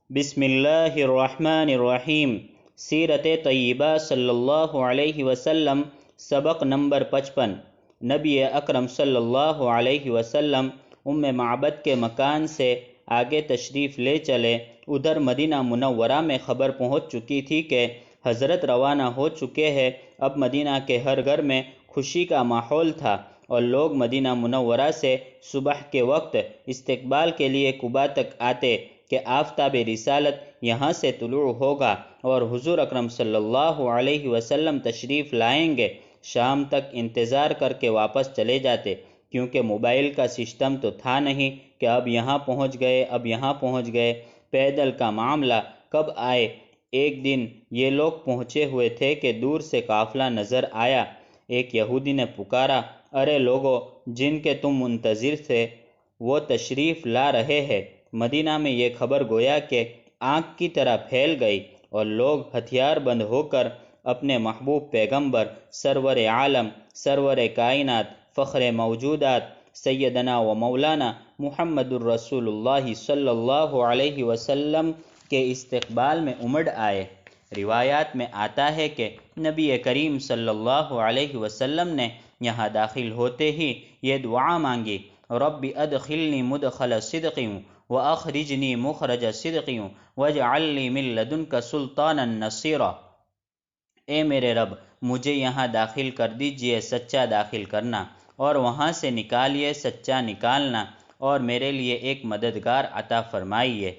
بسم اللہ الرحمن الرحیم۔ سیرت طیبہ صلی اللہ علیہ وسلم، سبق نمبر 55۔ نبی اکرم صلی اللہ علیہ وسلم معبد کے مکان سے آگے تشریف لے چلے۔ ادھر مدینہ منورہ میں خبر پہنچ چکی تھی کہ حضرت روانہ ہو چکے ہیں۔ اب مدینہ کے ہر گھر میں خوشی کا ماحول تھا اور لوگ مدینہ منورہ سے صبح کے وقت استقبال کے لیے قباء تک آتے کہ آفتاب رسالت یہاں سے طلوع ہوگا اور حضور اکرم صلی اللہ علیہ وسلم تشریف لائیں گے۔ شام تک انتظار کر کے واپس چلے جاتے، کیونکہ موبائل کا سسٹم تو تھا نہیں کہ اب یہاں پہنچ گئے اب یہاں پہنچ گئے۔ پیدل کا معاملہ کب آئے؟ ایک دن یہ لوگ پہنچے ہوئے تھے کہ دور سے قافلہ نظر آیا۔ ایک یہودی نے پکارا، ارے لوگو، جن کے تم منتظر تھے وہ تشریف لا رہے ہیں۔ مدینہ میں یہ خبر گویا کہ آنکھ کی طرح پھیل گئی اور لوگ ہتھیار بند ہو کر اپنے محبوب پیغمبر سرور عالم، سرور کائنات، فخر موجودات، سیدنا و مولانا محمد الرسول اللہ صلی اللہ علیہ وسلم کے استقبال میں امڑ آئے۔ روایات میں آتا ہے کہ نبی کریم صلی اللہ علیہ وسلم نے یہاں داخل ہوتے ہی یہ دعا مانگی، رب ادخلنی مدخل صدق واخرجنی مخرج صدق واجعل لی من لدنک سلطانا نصیرا۔ اے میرے رب، مجھے یہاں داخل کر دیجئے، سچا داخل کرنا، اور وہاں سے نکالیے، سچا نکالنا، اور میرے لیے ایک مددگار عطا فرمائیے۔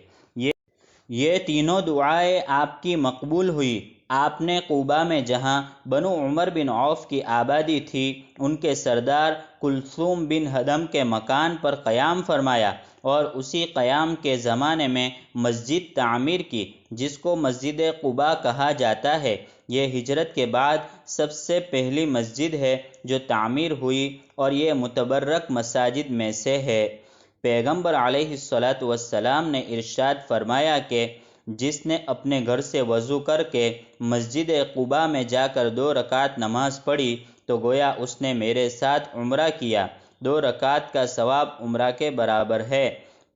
یہ تینوں دعائیں آپ کی مقبول ہوئی۔ آپ نے قباء میں جہاں بنو عمر بن عوف کی آبادی تھی، ان کے سردار کلثوم بن ہدم کے مکان پر قیام فرمایا اور اسی قیام کے زمانے میں مسجد تعمیر کی، جس کو مسجد قباء کہا جاتا ہے۔ یہ ہجرت کے بعد سب سے پہلی مسجد ہے جو تعمیر ہوئی اور یہ متبرک مساجد میں سے ہے۔ پیغمبر علیہ السلام نے ارشاد فرمایا کہ جس نے اپنے گھر سے وضو کر کے مسجد قباء میں جا کر 2 رکعت نماز پڑھی تو گویا اس نے میرے ساتھ عمرہ کیا۔ 2 رکعت کا ثواب عمرہ کے برابر ہے۔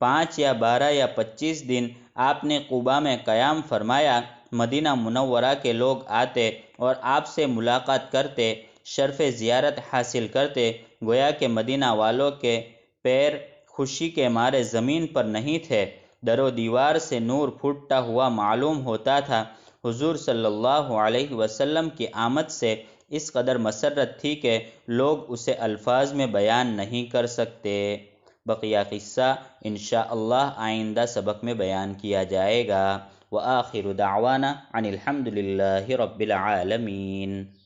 5 یا 12 یا 25 دن آپ نے قباء میں قیام فرمایا۔ مدینہ منورہ کے لوگ آتے اور آپ سے ملاقات کرتے، شرف زیارت حاصل کرتے، گویا کہ مدینہ والوں کے پیر خوشی کے مارے زمین پر نہیں تھے۔ در و دیوار سے نور پھوٹتا ہوا معلوم ہوتا تھا۔ حضور صلی اللہ علیہ وسلم کی آمد سے اس قدر مسرت تھی کہ لوگ اسے الفاظ میں بیان نہیں کر سکتے۔ بقیہ قصہ انشاءاللہ آئندہ سبق میں بیان کیا جائے گا۔ وآخر دعوانا ان الحمد للہ رب العالمین۔